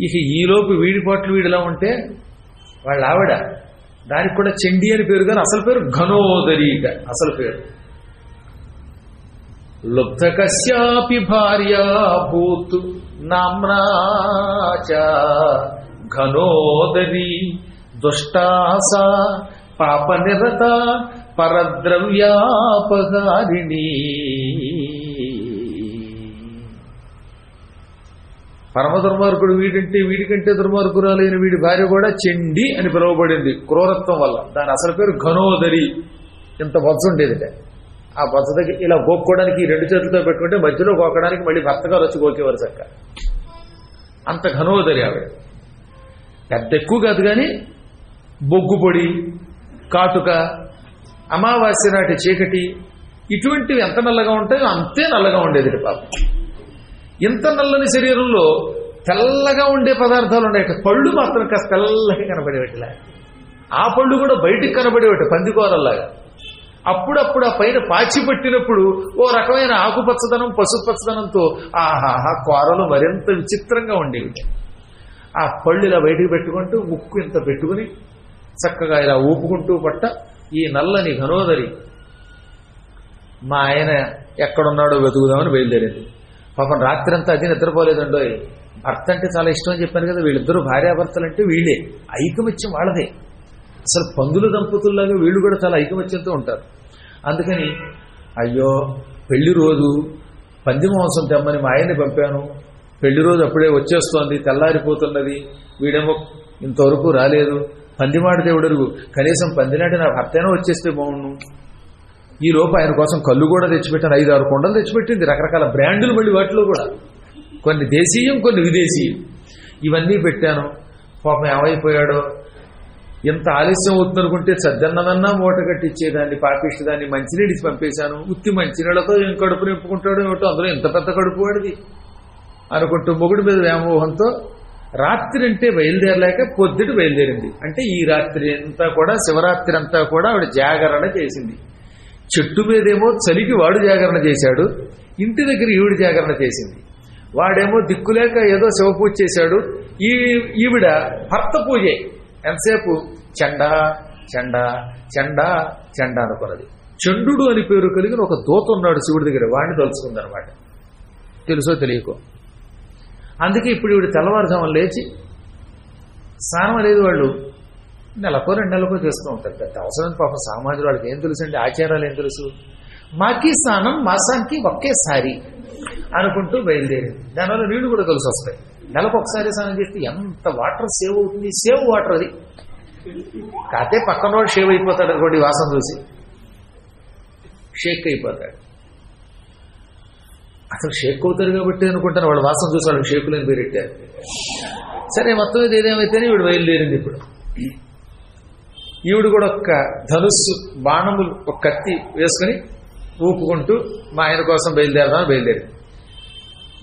ఇక ఈలోపు వీడిపాట్లు వీడిలా ఉంటే వాళ్ళ ఆవిడ, దానికి కూడా చండి అని పేరు కానీ అసలు పేరు ఘనోదరీక అసలు పేరు. లుబ్ధ కశ్యాపి భార్యా భూత్ నామ్నా చ ఘనోదరీ దుష్టాసా పాప నిరత పరద్రవ్యాపహారిణి. పరమ దుర్మార్గుడు వీడంటే వీడికంటే దుర్మార్గురాలైన వీడి భార్య కూడా చండి అని పిలువబడింది క్రూరత్వం వల్ల. దాని అసలు పేరు ఘనోదరి. ఇంత బొత్స ఉండేదిట. ఆ బొత్స దగ్గర ఇలా గోక్కోవడానికి రెండు చేతులతో పెట్టుకుంటే మధ్యలో గోకడానికి మళ్ళీ భర్త గారు వచ్చి గోకేవారు చక్క. అంత ఘనోదరి ఆవిడ. పెద్ద ఎక్కువ కాదు కానీ బొగ్గు పొడి, కాటుక, అమావాస్య నాటి చీకటి ఇటువంటివి ఎంత నల్లగా ఉంటాయో అంతే నల్లగా ఉండేది పాపం. ఇంత నల్లని శరీరంలో తెల్లగా ఉండే పదార్థాలు ఉన్నాయి. పళ్ళు మాత్రం కాస్త తెల్లగా కనబడేవట్లే. ఆ పళ్ళు కూడా బయటికి కనబడేవట పందికూరల్లాగా. అప్పుడప్పుడు ఆ పైన పాచి పట్టినప్పుడు ఓ రకమైన ఆకుపచ్చదనం పసుపచ్చదనంతో ఆహాహా కూరలు మరింత విచిత్రంగా ఉండేవి. ఆ పళ్ళు ఇలా బయటికి పెట్టుకుంటూ ముక్కు ఇంత పెట్టుకుని చక్కగా ఇలా ఊపుకుంటూ పట్ట ఈ నల్లని ఘనోదరి మా ఆయన ఎక్కడున్నాడో వెతుకుదామని బయలుదేరింది. పాపం రాత్రి అంతా అది నిద్రపోలేదండో. భర్త అంటే చాలా ఇష్టం అని చెప్పాను కదా. వీళ్ళిద్దరూ భార్యాభర్తలు అంటే వీళ్ళే, ఐకమత్యం వాళ్ళదే. అసలు పందుల దంపతుల్లాగా వీళ్ళు కూడా చాలా ఐకమత్యంతో ఉంటారు. అందుకని అయ్యో పెళ్లి రోజు పంది మాంసం తెమ్మని మా ఆయన్ని పంపాను, పెళ్లి రోజు అప్పుడే వచ్చేస్తోంది, తెల్లారిపోతున్నది, వీడేమో ఇంతవరకు రాలేదు, పందిమాట దేవుడరుగు, కనీసం పందినాటి నా భర్తైనా వచ్చేస్తే బాగుండు. ఈ లోపు ఆయన కోసం కళ్ళు కూడా తెచ్చిపెట్టాను. 5-6 కొండలు తెచ్చిపెట్టింది, రకరకాల బ్రాండులు, మళ్ళీ వాటిలో కూడా కొన్ని దేశీయం కొన్ని విదేశీయం. ఇవన్నీ పెట్టాను. పాపం ఏమైపోయాడో. ఎంత ఆలస్యం అవుతుందనుకుంటే సద్దన్నదన్నా మూట కట్టించేదాన్ని, పాపిష్టదాన్ని మంచినీళ్ళు పంపేశాను. ఉత్తి మంచినీళ్లతో ఏం కడుపు నింపుకుంటాడో ఏమిటో, అందులో ఎంత పెద్ద కడుపు వాడిది అనుకుంటూ మొగుడి మీద వ్యామోహంతో రాత్రి అంటే బయలుదేరలేక పొద్దుట బయలుదేరింది. అంటే ఈ రాత్రి అంతా కూడా, శివరాత్రి అంతా కూడా ఆవిడ జాగరణ చేసింది. చెట్టు మీదేమో చలికి వాడు జాగరణ చేశాడు, ఇంటి దగ్గర ఈవిడ జాగరణ చేసింది. వాడేమో దిక్కులేక ఏదో శివపూజ చేశాడు, ఈవిడ భర్త పూజే. ఎంతసేపు చండా చండా చండా చండా అనుకున్నది. చండు అని పేరు కలిగిన ఒక దూత ఉన్నాడు శివుడి దగ్గర, వాడిని తలుచుకుందనమాట. తెలుసో తెలియకో. అందుకే ఇప్పుడు ఈవిడ తెల్లవారుజామున లేచి స్నానం అనేది వాళ్ళు నెలకో 2 నెలలకో చేస్తూ ఉంటారు. పెద్ద అవసరం పాపం సామాజిక వాళ్ళకి ఏం తెలుసు అండి, ఆచారాలు ఏం తెలుసు. మాకి స్నానం మాసానికి ఒకేసారి అనుకుంటూ బయలుదేరింది. దానివల్ల నీళ్లు కూడా కలిసి వస్తాయి. నెలకు ఒకసారి స్నానం చేస్తే ఎంత వాటర్ సేవ్ అవుతుంది. సేవ్ వాటర్ అది. కాతే పక్కన వాడు షేవ్ అయిపోతాడు అనుకోండి, వాసన చూసి షేక్ అయిపోతాడు. అసలు షేక్ అవుతారు కాబట్టి అనుకుంటాను, వాళ్ళు వాసన చూసి వాళ్ళకి షేకులని పేరెట్టారు. సరే, మొత్తం ఇది ఏదేమైతేనే ఈవిడ బయలుదేరింది. ఇప్పుడు ఈవిడ కూడా ఒక్క ధనుస్సు బాణములు, ఒక కత్తి వేసుకుని ఊపుకుంటూ మా ఆయన కోసం బయలుదేరదామని బయలుదేరింది.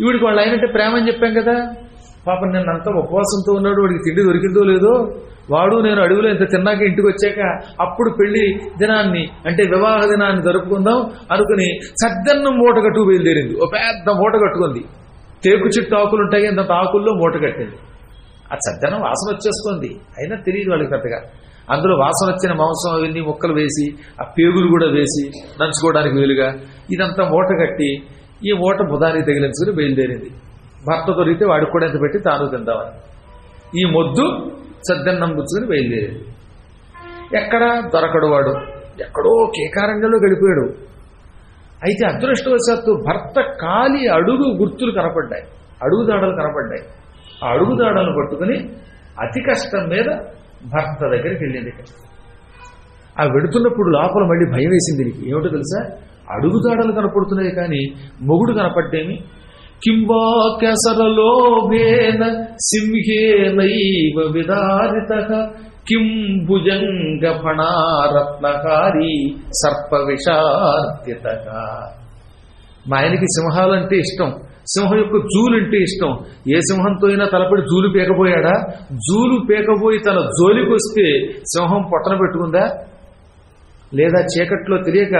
ఈవిడికి వాళ్ళు ఆయనంటే ప్రేమ అని చెప్పాం కదా. పాపం నిన్నంతా ఉపవాసంతో ఉన్నాడు, వాడికి తిండి దొరికిందో లేదో. వాడు నేను అడవిలో ఇంత తిన్నాక ఇంటికి వచ్చాక అప్పుడు పెళ్లి దినాన్ని అంటే వివాహ దినాన్ని జరుపుకుందాం అనుకుని సద్దన్నం మూట కట్టుకు బయలుదేరింది. ఒక పెద్ద మూట కట్టుకుంది. తేకు చెట్టు ఆకులు ఉంటాయి, ఇంత ఆకుల్లో మూట కట్టింది. ఆ సద్దన్నం వాసన వచ్చేస్తుంది, అయినా తెలియదు వాళ్ళకి పెద్దగా. అందులో వాసన వచ్చిన మాంసం అవన్నీ ముక్కలు వేసి, ఆ పేగులు కూడా వేసి నంచుకోవడానికి వీలుగా ఇదంతా మూట కట్టి ఈ మూట బుధానికి తగిలించుకుని బయలుదేరింది. భర్త దొరికితే వాడికి కూడా ఎంత పెట్టి తాను తిందామని ఈ మొద్దు సద్దన్నం పుచ్చుకుని బయలుదేరింది. ఎక్కడ దొరకడు వాడు, ఎక్కడో కేకారణ్యంలో గడిపోయాడు. అయితే అదృష్టవశాత్తు భర్త కాలి అడుగు గుర్తులు కనపడ్డాయి, అడుగుదాడలు కనపడ్డాయి. ఆ అడుగుదాడలను పట్టుకుని అతి కష్టం మీద భర్త దగ్గరికి వెళ్ళింది. ఆ వెడుతున్నప్పుడు లోపల మళ్ళీ భయం వేసింది. ఏమిటో తెలుసా, అడుగుదాడలు కనపడుతున్నాయి కానీ మొగుడు కనపడ్డేమి. కింబా కేసరలోభేన సింహేనైవ విదారితః కిం భుజంగ ఫణారత్నకారి సర్ప విషార్దితః. మా ఆయనకి సింహాలంటే ఇష్టం, సింహం యొక్క జూలంటే ఇష్టం. ఏ సింహంతో అయినా తలపడి జూలు పీకపోయాడా? జూలు పీకపోయి తన జోలికి వస్తే సింహం పొట్టన పెట్టుకుందా? లేదా చీకట్లో తెలియక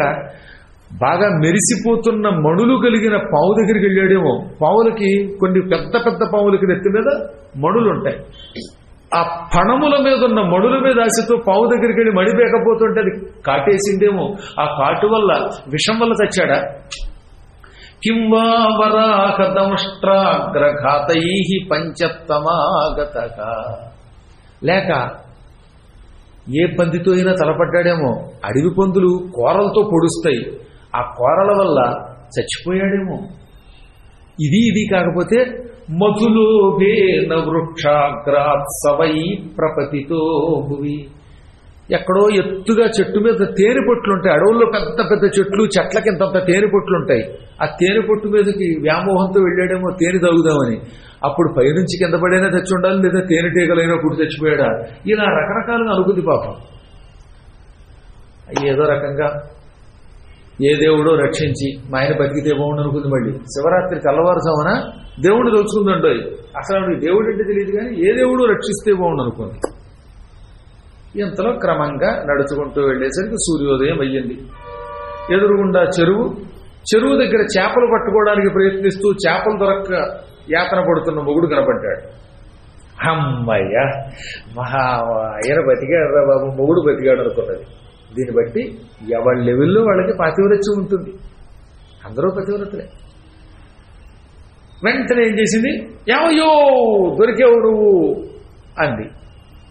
బాగా మెరిసిపోతున్న మణులు కలిగిన పావు దగ్గరికి వెళ్ళాడేమో. పావులకి కొన్ని పెద్ద పెద్ద పావులకి నెత్తి మీద మణులు ఉంటాయి. ఆ పణముల మీద ఉన్న మణుల మీద ఆశతో పావు దగ్గరికి వెళ్ళి మడిపేకపోతుంటే అది కాటేసిందేమో. ఆ కాటు వల్ల విషం వల్ల చచ్చాడా? కింవా వరాహదంష్ట్రాగ్రఘాతై పంచత్తమాగతగా, లేక ఏ పందితో అయినా తలపడ్డాడేమో. అడవి పందులు కోరలతో పొడుస్తాయి, ఆ కోరల వల్ల చచ్చిపోయాడేమో. ఇది కాకపోతే మధులోభేన వృక్షాగ్రాత్ సవై ప్రపతితో భువి, ఎక్కడో ఎత్తుగా చెట్టు మీద తేనె పొట్లుంటాయి. అడవుల్లో పెద్ద పెద్ద చెట్లు, చెట్లకి ఇంతంత తేనె పొట్లుంటాయి. ఆ తేనె పొట్టు మీదకి వ్యామోహంతో వెళ్ళాడేమో తేనె తాగుదామని. అప్పుడు పైనుంచి కింద పడైనా తెచ్చి ఉండాలి, లేదా తేనెటీగలైనా పుట్టి తెచ్చిపోయాడా. ఇలా రకరకాలుగా అనుకుంది పాపం. ఏదో రకంగా ఏ దేవుడో రక్షించి మా ఆయన బతికితే బాగుండు అనుకుంది. మళ్ళీ శివరాత్రి తెల్లవారుజామున దేవుడు తెలుసుకుందండో. అసలు దేవుడు అంటే తెలియదు కానీ ఏ దేవుడు రక్షిస్తే బాగుండు అనుకుంది. ఇంతలో క్రమంగా నడుచుకుంటూ వెళ్ళేసరికి సూర్యోదయం అయ్యింది. ఎదురుగుండా చెరువు దగ్గర చేపలు పట్టుకోవడానికి ప్రయత్నిస్తూ చేపలు దొరక్క యాతన పడుతున్న మొగుడు కనపడ్డాడు. అమ్మయ్య, ఆయన బతికాడు బాబు, మొగుడు బతికాడు అనుకున్నది. దీన్ని బట్టి ఎవరి లెవెల్లో వాళ్ళకి పాతివ్రత్యం ఉంటుంది. అందరూ పతివ్రతలే. వెంటనే ఏం చేసింది, ఏమయ్యో దొరికేవు నువ్వు అంది.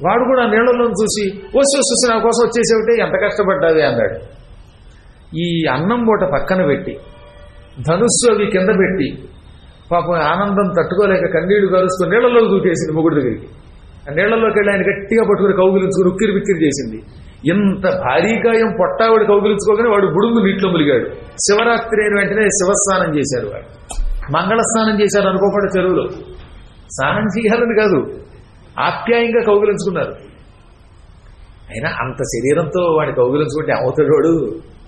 వాడు కూడా నీళ్లలో చూసి వస్తు నా కోసం వచ్చేసేవిటే, ఎంత కష్టపడ్డావి అన్నాడు. ఈ అన్నం మూట పక్కన పెట్టి ధనుస్సు అవి కింద పెట్టి పాపం ఆనందం తట్టుకోలేక కన్నీళ్లు కరుస్తూ నీళ్లలోకి దూకేసింది మొగుడి దగ్గరికి. ఆ నీళ్లలోకి వెళ్ళి ఆయన గట్టిగా పట్టుకుని కౌగిలించుకుని ఉక్కిరి బిక్కిరి చేసింది. ఇంత భారీకాయం పొట్టావిడి కౌగిలించుకోగానే వాడు బుడుగు నీటిలో ములిగాడు. శివరాత్రి అయిన వెంటనే శివస్నానం చేశారు. వాడు మంగళ స్నానం చేశారు అనుకోకుండా చెరువులో. స్నానం చేయాలని కాదు, ఆప్యాయంగా కౌగిలించుకున్నారు. అయినా అంత శరీరంతో వాడిని కౌగిలించుకుంటే అవుతాడు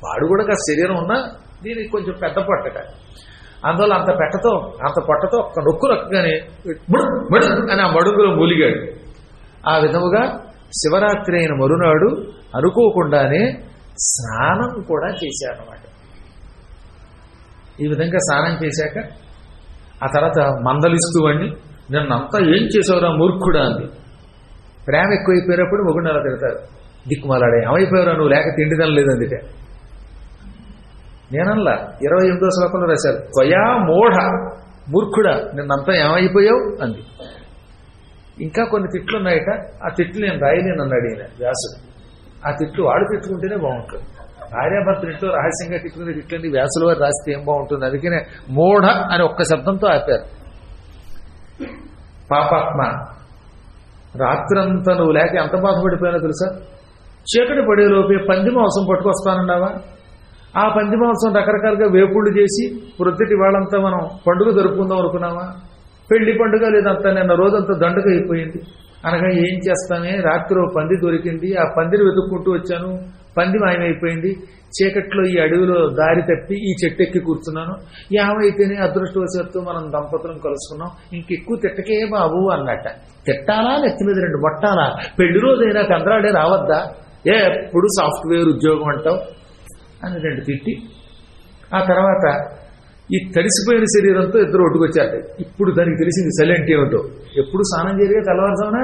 వాడు కూడా కాస్త శరీరం ఉన్నా దీనికి కొంచెం పెద్ద పొట్టక. అందువల్ల అంత పొట్టతో ఒక్క నొక్కు నొక్కగానే మడు అని ఆ మడుగులో మూలిగాడు. ఆ విధముగా శివరాత్రి అయిన మరునాడు అనుకోకుండానే స్నానం కూడా చేశారన్నమాట. ఈ విధంగా స్నానం చేశాక ఆ తర్వాత మందలిస్తూ వాడిని, నిన్నంతా ఏం చేసావురా మూర్ఖుడా అంది. ప్రేమ ఎక్కువైపోయినప్పుడు మొగుడిని అలా తిడతారు. దిక్కుమాలాడే ఏమైపోయావురా నువ్వు, లేక తిండి తినలేదు అందుకే. నేనల్లా 28వ శ్లోకంలో రాశారు, త్వయా మోఢ మూర్ఖుడా నిన్నంతా ఏమైపోయావు అంది. ఇంకా కొన్ని తిట్లు ఉన్నాయట, ఆ తిట్లు నేను రాయలేను అన్నాడు ఈయన వ్యాసుడు. ఆ తిట్లు వాడు తిట్టుకుంటేనే బాగుంటుంది. భార్యాభర్తలు ఇంట్లో రహస్యంగా తిట్టుకునే తిట్లండి వ్యాసుల వారు రాస్తే ఏం బాగుంటుంది. అందుకనే మోఢ అని ఒక్క శబ్దంతో ఆపారు. పాపాత్మ, రాత్రంతా నువ్వు లేక ఎంత బాధపడిపోయానో తెలుసా? చీకటి పడేలోపే పంది మాంసం పట్టుకొస్తానన్నావా? ఆ పంది మాంసం రకరకాలుగా వేపుళ్ళు చేసి ప్రొద్దుటి వాళ్ళంతా మనం పండుగ జరుపుకుందాం అనుకున్నావా? పెళ్లి పండుగ లేదంతా నిన్న రోజంతా దండుగ అయిపోయింది. అనగా ఏం చేస్తానే, రాత్రి పంది దొరికింది, ఆ పందిని వెతుక్కుంటూ వచ్చాను, పంది మాయమైపోయింది. చీకట్లో ఈ అడవిలో దారి తప్పి ఈ చెట్టు ఎక్కి కూర్చున్నాను. ఏమైతేనే అదృష్టవశాత్తు మనం దంపతులను కలుసుకున్నాం, ఇంకెక్కువ తిట్టకే బాబు అన్నట్ట. తిట్టాలా, నెత్తి మీద 2 బొట్టాలా? పెళ్లి రోజైనా కందరాడే రావద్దా? ఎప్పుడు సాఫ్ట్వేర్ ఉద్యోగం అంటావు అని 2 తిట్టి, ఆ తర్వాత ఈ తడిసిపోయిన శరీరంతో ఇద్దరు ఒడ్డుకొచ్చారట. ఇప్పుడు దానికి తెలిసింది సైలెంట్ ఏమిటో. ఎప్పుడు స్నానం జరిగే తెల్లవారుజామున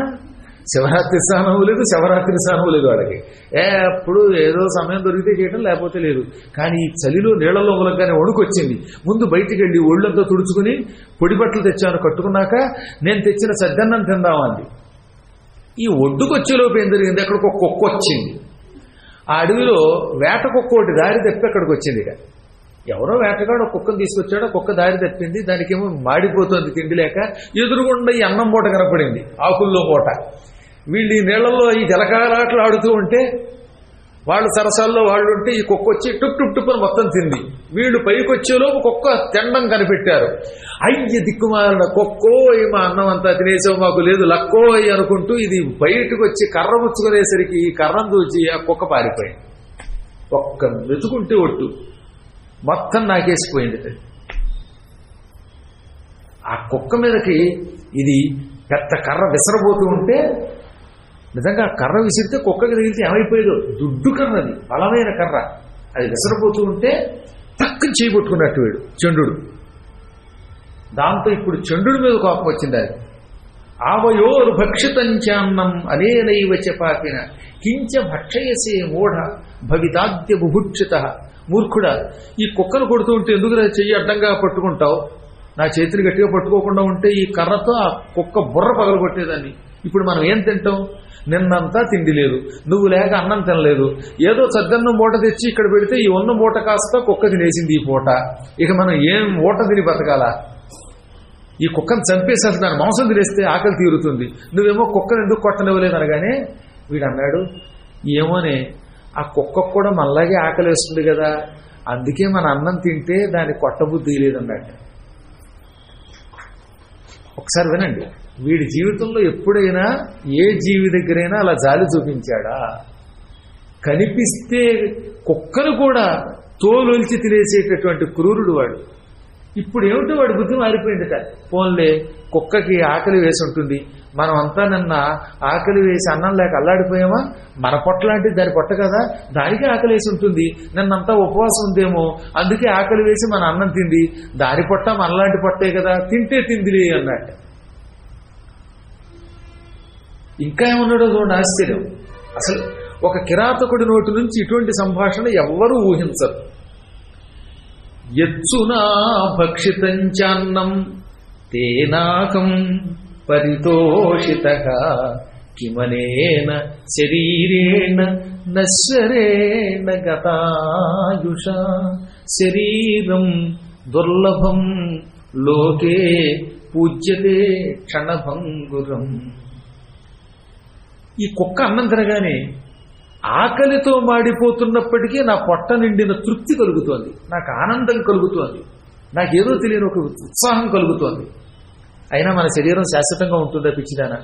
శివరాత్రి స్నానం లేదు, శివరాత్రి స్నానం లేదు వాళ్ళకి. ఎప్పుడు ఏదో సమయం దొరికితే చేయటం, లేకపోతే లేదు. కానీ ఈ చలిలో నీళ్లలో మూలంగానే వణుకొచ్చింది. ముందు బయటికి వెళ్ళి ఒళ్ళంతా తుడుచుకుని పొడి బట్టలు తెచ్చాను, కట్టుకున్నాక నేను తెచ్చిన సద్దన్నం తిందామంది. ఈ ఒడ్డుకొచ్చేలోపు ఏం జరిగింది, అక్కడికి ఒక కుక్క వచ్చింది. ఆ అడవిలో వేట కుక్క ఒకటి దారి తప్పి అక్కడికి వచ్చింది. ఇక ఎవరో వేటగాడు ఒక కుక్కను తీసుకొచ్చాడు, కుక్క దారి తప్పింది. దానికేమో మాడిపోతుంది తిండి లేక. ఎదురుగుండా ఈ అన్నం మూట కనపడింది, ఆకుల్లో మూట. వీళ్ళు ఈ నీళ్లలో ఈ జలకాలాటలు ఆడుతూ ఉంటే, వాళ్ళు సరసాల్లో వాళ్ళు ఉంటే ఈ కుక్క వచ్చి టుప్ టుప్ టుప్ అని మొత్తం తింది. వీళ్ళు పైకి వచ్చేలోపు కుక్క తినడం కనిపెట్టారు. అయ్య దిక్కుమాలిన కుక్కోయ్, మా అన్నం అంతా తినేసావు, మాకు లేదు లక్కోయ్ అనుకుంటూ ఇది బయటకు వచ్చి కర్ర ముచ్చుకునేసరికి ఈ కర్రను చూచి ఆ కుక్క పారిపోయింది. ఒక్క వెతుకుంటే ఒట్టు మొత్తం నాకేసిపోయింది. ఆ కుక్క మీదకి ఇది పెద్ద కర్ర విసరబోతూ ఉంటే, నిజంగా కర్ర విసిరితే కుక్కకి తగిలితే ఏమైపోయేదో. దుడ్డు కర్రది, బలమైన కర్ర. అది విసరబోతూ ఉంటే చేయబట్టుకున్నట్టు వీడు చండు. దాంతో ఇప్పుడు చండు మీద కోపం వచ్చింది. అది ఆవయోర్ భక్షితంచాన్నం అనేనైవ చపాకిన కించ భక్షయసే మూఢ భవితాద్య బుభుక్షిత. మూర్ఖుడా, ఈ కుక్కను కొడుతూ ఉంటే ఎందుకు చెయ్యి అడ్డంగా పట్టుకుంటావు? నా చేతిని గట్టిగా పట్టుకోకుండా ఉంటే ఈ కర్రతో ఆ కుక్క బుర్ర పగలగొట్టేదాన్ని. ఇప్పుడు మనం ఏం తింటాం? నిన్నంతా తిండి లేదు, నువ్వు లేక అన్నం తినలేదు, ఏదో సద్దన్నం మూట తెచ్చి ఇక్కడ పెడితే ఈ ఉన్న మూట కాస్త కుక్క తినేసింది ఈ పూట. ఇక మనం ఏం మూట తిని బతకాలా? ఈ కుక్కను చంపేసి అసలు దాని మాంసం తినేస్తే ఆకలి తీరుతుంది, నువ్వేమో కుక్కను ఎందుకు కొట్టనివ్వలేదు అనగానే వీడు అన్నాడు, ఏమోనే ఆ కుక్కకు కూడా మనలాగే ఆకలి వేస్తుంది కదా, అందుకే మన అన్నం తింటే దాన్ని కొట్టబుద్ధి లేదన్నట్టు. ఒకసారి వినండి, వీడి జీవితంలో ఎప్పుడైనా ఏ జీవి దగ్గరైనా అలా జాలి చూపించాడా? కనిపిస్తే కుక్కను కూడా తోలొలిచి తినేసేటటువంటి క్రూరుడు వాడు. ఇప్పుడు ఏమిటో వాడి బుద్ధి మారిపోయిందిట. పోన్లే, కుక్కకి ఆకలి వేసి ఉంటుంది, మనం అంతా నిన్న ఆకలి వేసి అన్నం లేక అల్లాడిపోయామా? మన పొట్ట లాంటిది దాని పొట్ట కదా, దానికి ఆకలి వేసి ఉంటుంది, నిన్నంతా ఉపవాసం ఉందేమో అందుకే ఆకలి వేసి మన అన్నం తింది, దాని పొట్ట మనలాంటి పొట్టే కదా, తింటే తిందిలే అన్నట్టు. ఇంకా ఏమన్నాడో చూడండి, ఆశ్చర్యం. అసలు ఒక కిరాతకుడి నోటి నుంచి ఇటువంటి సంభాషణ ఎవ్వరూ ఊహించరు. యత్సునా భక్షితంచాన్నం తేనాకం పరితోషితః కిమనేన శరీరేణ నశ్వరేణ గతాయుష శరీరం దుర్లభం లోకే పూజ్యతే క్షణభంగురం. ఈ కుక్క అన్నం తినగానే ఆకలితో మాడిపోతున్నప్పటికీ నా పొట్ట నిండిన తృప్తి కలుగుతోంది, నాకు ఆనందం కలుగుతోంది, నాకేదో తెలియని ఒక ఉత్సాహం కలుగుతోంది. అయినా మన శరీరం శాశ్వతంగా ఉంటుందా పిచ్చిదానా?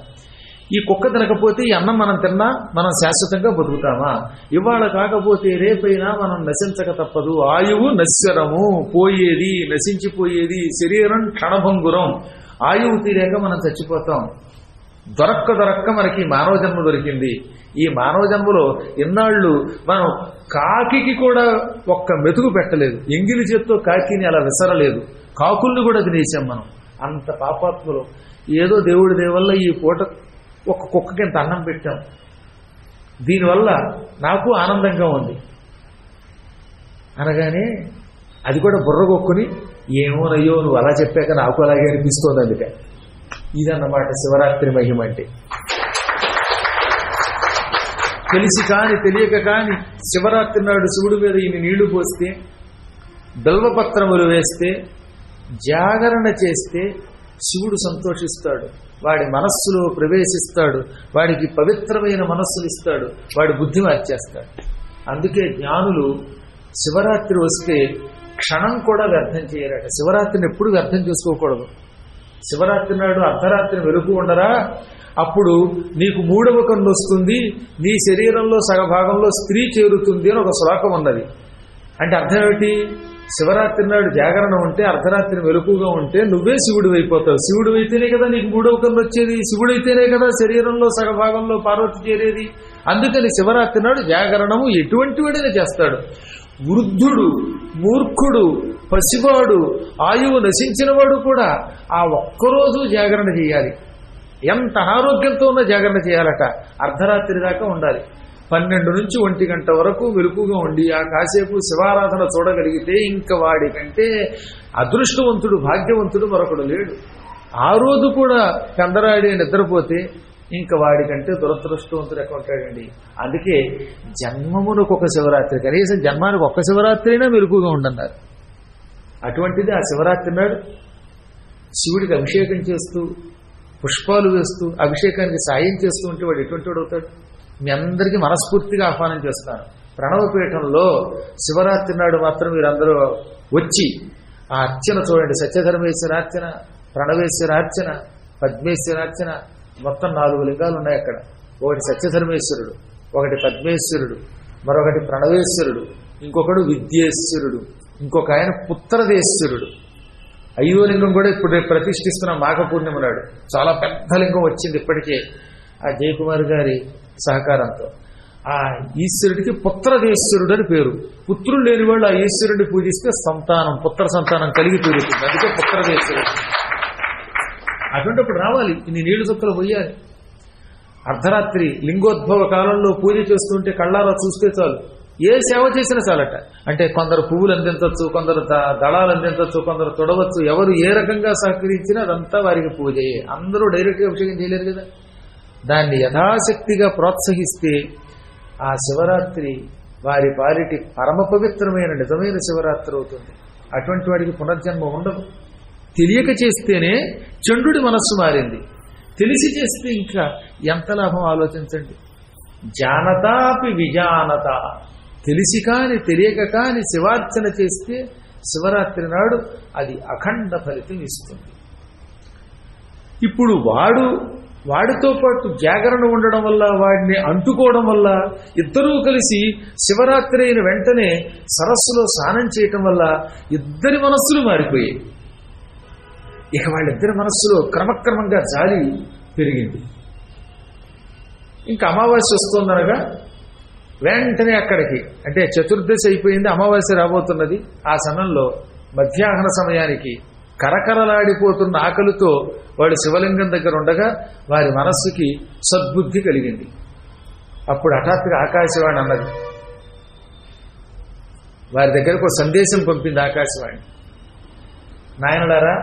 ఈ కుక్క తినకపోతే ఈ అన్నం మనం తిన్నా మనం శాశ్వతంగా బతుకుతామా? ఇవాళ కాకపోతే రేపైనా మనం నశించక తప్పదు. ఆయువు నశ్వరము, పోయేది, నశించిపోయేది. శరీరం క్షణభంగురం, ఆయువు తీరాక మనం చచ్చిపోతాం. దొరక్క మనకి మానవ జన్మ దొరికింది. ఈ మానవ జన్మలో ఇన్నాళ్ళు మనం కాకికి కూడా ఒక్క మెతుకు పెట్టలేదు, ఎంగిలి చేత్తో కాకిని అలా విసరలేదు, కాకుల్ని కూడా తినేసాం మనం. అంత పాపాత్ములు. ఏదో దేవుడి దేవల్ల ఈ పూట ఒక కుక్కకి ఇంత అన్నం పెట్టాం, దీనివల్ల నాకు ఆనందంగా ఉంది అనగానే అది కూడా బుర్రగొక్కుని ఏమోనయ్యో నువ్వు అలా చెప్పాక నాకు అలాగే అనిపిస్తోంది. అందుకే ఇదన్నమాట శివరాత్రి మహిమ అంటే. తెలిసి కాని తెలియక కాని శివరాత్రి నాడు శివుడి మీద ఈయన నీళ్లు పోస్తే, బిల్వపత్రములు వేస్తే, జాగరణ చేస్తే శివుడు సంతోషిస్తాడు, వాడి మనస్సులో ప్రవేశిస్తాడు, వాడికి పవిత్రమైన మనస్సులు ఇస్తాడు, వాడి బుద్ధి మార్చేస్తాడు. అందుకే జ్ఞానులు శివరాత్రి వస్తే క్షణం కూడా వ్యర్థం చేయరట. శివరాత్రిని ఎప్పుడు వ్యర్థం చేసుకోకూడదు. శివరాత్రి నాడు అర్ధరాత్రి వెలుగు ఉండరా, అప్పుడు నీకు మూడవ కన్ను వస్తుంది, నీ శరీరంలో సగభాగంలో స్త్రీ చేరుతుంది అని ఒక శ్లోకం ఉన్నది. అంటే అర్థం ఏమిటి? శివరాత్రి నాడు జాగరణ ఉంటే, అర్ధరాత్రి వెలుగుగా ఉంటే నువ్వే శివుడు అయిపోతావు. శివుడు అయితేనే కదా నీకు మూడవ కన్ను వచ్చేది, శివుడు అయితేనే కదా శరీరంలో సగభాగంలో పార్వతి చేరేది. అందుకని శివరాత్రి నాడు జాగరణము ఎటువంటి వాడైనా చేస్తాడు. వృద్ధుడు, మూర్ఖుడు, పసివాడు, ఆయువు నశించిన వాడు కూడా ఆ ఒక్కరోజు జాగరణ చేయాలి. ఎంత అనారోగ్యంతో ఉన్న జాగరణ చేయాలట. అర్ధరాత్రి దాకా ఉండాలి. 12 నుంచి 1 గంట వరకు వెలుగుగా ఉండి ఆ కాసేపు శివారాధన చూడగలిగితే ఇంకా వాడికంటే అదృష్టవంతుడు, భాగ్యవంతుడు మరొకడు లేడు. ఆ రోజు కూడా కందరాడి నిద్రపోతే ఇంకా వాడికంటే దురదృష్టవంతుడు ఎక్కడ ఉంటాడండి. అందుకే జన్మమునకు ఒక శివరాత్రి, కనీసం జన్మానికి ఒక్క శివరాత్రి అయినా వెలుగుగా ఉండన్నారు. అటువంటిది ఆ శివరాత్రి నాడు శివుడికి అభిషేకం చేస్తూ, పుష్పాలు వేస్తూ, అభిషేకానికి సాయం చేస్తూ ఉంటే వాడు ఎటువంటి వాడు అవుతాడు? మీ అందరికీ మనస్ఫూర్తిగా ఆహ్వానం చేస్తాను. ప్రణవపీఠంలో శివరాత్రి నాడు మాత్రం మీరందరూ వచ్చి ఆ అర్చన చూడండి. సత్యధర్మేశ్వరార్చన, ప్రణవేశ్వరార్చన, పద్మేశ్వరార్చన, మొత్తం 4 లింగాలు ఉన్నాయి అక్కడ. ఒకటి సత్యధర్మేశ్వరుడు, ఒకటి పద్మేశ్వరుడు, మరొకటి ప్రణవేశ్వరుడు, ఇంకొకడు విద్యేశ్వరుడు, ఇంకొక ఆయన పుత్రదేశ్వరుడు. 5వ లింగం కూడా ఇప్పుడు ప్రతిష్ఠిస్తున్న మాఘ పూర్ణిమ నాడు చాలా పెద్ద లింగం వచ్చింది ఇప్పటికే ఆ జయకుమార్ గారి సహకారంతో. ఆ ఈశ్వరుడికి పుత్రదేశ్వరుడు అని పేరు. పుత్రులు లేని వాళ్ళు ఆ ఈశ్వరుడిని పూజిస్తే సంతానం, పుత్ర సంతానం కలిగి పెరుగుతుంది. అందుకే పుత్రదేశ్వరుడు. అటువంటిప్పుడు రావాలి, ఇన్ని నీళ్లు చుక్కలు పోయాలి. అర్ధరాత్రి లింగోద్భవ కాలంలో పూజ చేస్తుంటే కళ్ళారా చూస్తే చాలు, ఏ సేవ చేసినా చాలట. అంటే కొందరు పువ్వులు అందించవచ్చు, కొందరు దళాలు అందించవచ్చు, కొందరు తొడవచ్చు. ఎవరు ఏ రకంగా సహకరించినా అదంతా వారికి పూజయే. అందరూ డైరెక్ట్గా అభిషేకం చేయలేరు కదా. దాన్ని యథాశక్తిగా ప్రోత్సహిస్తే ఆ శివరాత్రి వారి పాలిటి పరమ పవిత్రమైన నిజమైన శివరాత్రి అవుతుంది. అటువంటి వాడికి పునర్జన్మ ఉండదు. తెలియక చేస్తేనే చండుడి మనస్సు మారింది, తెలిసి చేస్తే ఇంకా ఎంత లాభం ఆలోచించండి. జానతాపి విజానత, తెలిసి కాని తెలియక కాని శివార్చన చేస్తే శివరాత్రి నాడు అది అఖండ ఫలితం ఇస్తుంది. ఇప్పుడు వాడితో పాటు జాగరణ ఉండడం వల్ల, వాడిని అంటుకోవడం వల్ల, ఇద్దరూ కలిసి శివరాత్రి అయిన వెంటనే సరస్సులో స్నానం చేయటం వల్ల ఇద్దరి మనస్సులు మారిపోయాయి. ఇక వాళ్ళిద్దరి మనస్సులో క్రమక్రమంగా జాలి పెరిగింది. ఇంకా అమావాస్య వస్తుందనగా వెంటనే అక్కడికి, అంటే చతుర్దశి అయిపోయింది, అమావాస్య రాబోతున్నది. ఆ సమయంలో మధ్యాహ్న సమయానికి కరకరలాడిపోతున్న ఆకలితో వాడు శివలింగం దగ్గర ఉండగా వారి మనస్సుకి సద్బుద్ధి కలిగింది. అప్పుడు హఠాత్తుగా ఆకాశవాణి అన్నది, వారి దగ్గరకు ఒక సందేశం పంపింది ఆకాశవాణి. నాయనలారా,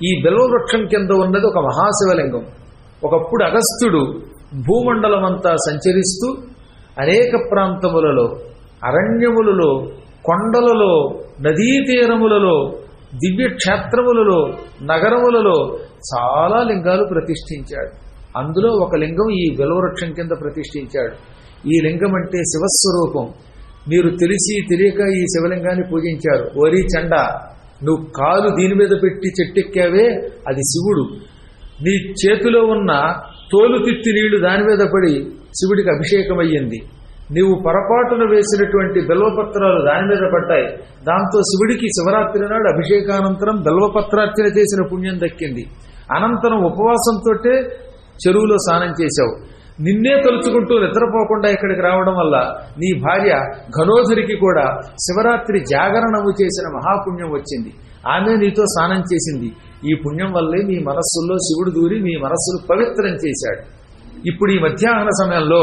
ఈ బిల్వవృక్షం కింద ఉన్నది ఒక మహాశివలింగం. ఒకప్పుడు అగస్త్యుడు భూమండలం అంతా సంచరిస్తూ అనేక ప్రాంతములలో, అరణ్యములలో, కొండలలో, నదీ తీరములలో, దివ్య క్షేత్రములలో, నగరములలో చాలా లింగాలు ప్రతిష్ఠించాడు. అందులో ఒక లింగం ఈ బిల్వవృక్షం కింద ప్రతిష్ఠించాడు. ఈ లింగం అంటే శివస్వరూపం. మీరు తెలిసి తెలియక ఈ శివలింగాన్ని పూజించారు. ఓరి చండ, నువ్వు కాలు దీని మీద పెట్టి చెట్టెక్కావే, అది శివుడు. నీ చేతిలో ఉన్న తోలు తిత్తి నీళ్లు దాని మీద పడి శివుడికి అభిషేకం అయ్యింది. నీవు పొరపాటున వేసినటువంటి బెల్వపత్రాలు దాని మీద పడ్డాయి. దాంతో శివుడికి శివరాత్రి నాడు అభిషేకానంతరం బెల్వపత్రార్చన చేసిన పుణ్యం దక్కింది. అనంతరం ఉపవాసంతో చెరువులో స్నానం చేశావు. నిన్నే తలుచుకుంటూ నిద్రపోకుండా ఇక్కడికి రావడం వల్ల నీ భార్య ఘనోధరికి కూడా శివరాత్రి జాగరణము చేసిన మహాపుణ్యం వచ్చింది. ఆమె నీతో స్నానం చేసింది. ఈ పుణ్యం వల్లే మీ మనస్సుల్లో శివుడు దూరి మీ మనస్సును పవిత్రం చేశాడు. ఇప్పుడు ఈ మధ్యాహ్న సమయంలో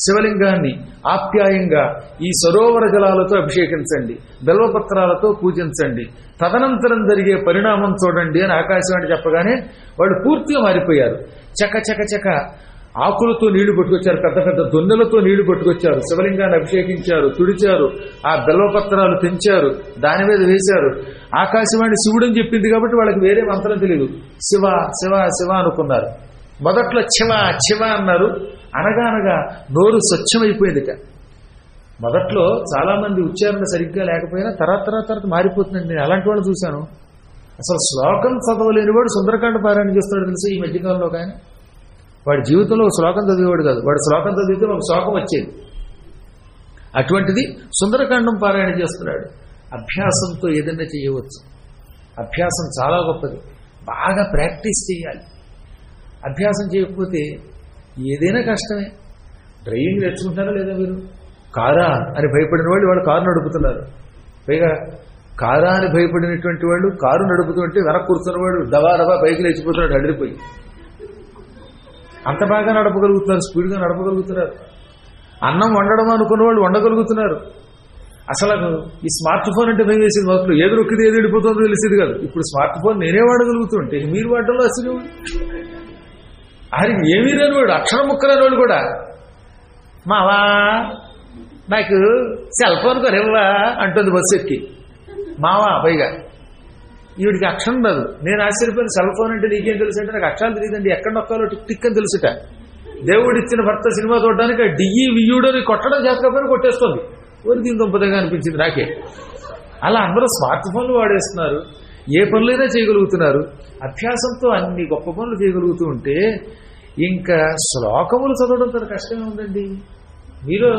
శివలింగాన్ని ఆప్యాయంగా ఈ సరోవర జలాలతో అభిషేకించండి, బెల్వపత్రాలతో పూజించండి, తదనంతరం జరిగే పరిణామం చూడండి అని ఆకాశవాణి చెప్పగానే వాళ్ళు పూర్తిగా మారిపోయారు. చక చక చక ఆకులతో నీళ్లు పట్టుకొచ్చారు, పెద్ద పెద్ద దొన్నెలతో నీళ్లు పట్టుకొచ్చారు, శివలింగాన్ని అభిషేకించారు, తుడిచారు, ఆ బెల్వపత్రాలు తెంచారు, దాని మీద వేశారు. ఆకాశవాణి శివుడని చెప్పింది కాబట్టి వాళ్ళకి వేరే మంత్రం తెలియదు. శివ శివ శివ అనుకున్నారు. మొదట్లో శివ శివ అన్నారు. అనగానగా నోరు స్వచ్ఛమైపోయిందిట. మొదట్లో చాలా మంది ఉచ్చారణ సరిగ్గా లేకపోయినా తర్వాత మారిపోతుందండి. నేను అలాంటి వాళ్ళు చూశాను. అసలు శ్లోకం చదవలేని వాడు సుందరకాండ పారాయణ చేస్తాడు తెలుసు. ఈ మధ్యకాలంలో కానీ వాడి జీవితంలో శ్లోకం చదివేవాడు కాదు. వాడు శ్లోకం చదివితే ఒక శ్లోకం వచ్చేది. అటువంటిది సుందరకాండం పారాయణ చేస్తున్నాడు. అభ్యాసంతో ఏదైనా చేయవచ్చు. అభ్యాసం చాలా గొప్పది. బాగా ప్రాక్టీస్ చేయాలి. అభ్యాసం చేయకపోతే ఏదైనా కష్టమే. డ్రైవింగ్ నేర్చుకుంటారా లేదా మీరు? కారా అని భయపడిన వాళ్ళు కారు నడుపుతున్నారు. పైగా కారా అని భయపడినటువంటి వాళ్ళు కారు నడుపుతుంటే వెనక్కి కూర్చున్నవాడు దబా పైకి లేచిపోతున్నాడు అడిరిపోయి. అంత బాగా నడపగలుగుతున్నారు, స్పీడ్గా నడపగలుగుతున్నారు. అన్నం వండడం అనుకున్న వాళ్ళు వండగలుగుతున్నారు. అసలు ఈ స్మార్ట్ ఫోన్ అంటే భయం వేసేది. మొదలు ఏది నొక్కితే ఏది వెళ్ళిపోతుందో తెలిసేది కాదు. ఇప్పుడు స్మార్ట్ ఫోన్ నేనే వాడగలుగుతుంటే మీరు వాడడంలో అసలు ఆయనకి ఏమీ రానివాడు, అక్షరం ముక్కలేని వాడు కూడా మావా నాకు సెల్ ఫోన్ కొనివ్వా అంటుంది బస్సు ఎక్కి. మావా పైగా ఈవిడికి అక్షరం రాదు. నేను ఆశ్చర్యపోయిన, సెల్ ఫోన్ అంటే నీకేం తెలుసు అంటే నాకు అక్షరాలు తెలియదండి, ఎక్కడ నొక్కాలో టిక్ అని తెలుసుట. దేవుడిచ్చిన భర్త సినిమా చూడడానికి డిఈ వియ్యుడని కొట్టడం చేతకపోయినా కొట్టేస్తుంది. ఊరి దీని దుంపదగా అనిపించింది నాకే. అలా అందరూ స్మార్ట్ ఫోన్లు వాడేస్తున్నారు, ఏ పనులైనా చేయగలుగుతున్నారు. అభ్యాసంతో అన్ని గొప్ప పనులు చేయగలుగుతూ ఉంటే ఇంకా శ్లోకములు చదవడం తన కష్టమే ఉందండి. మీలో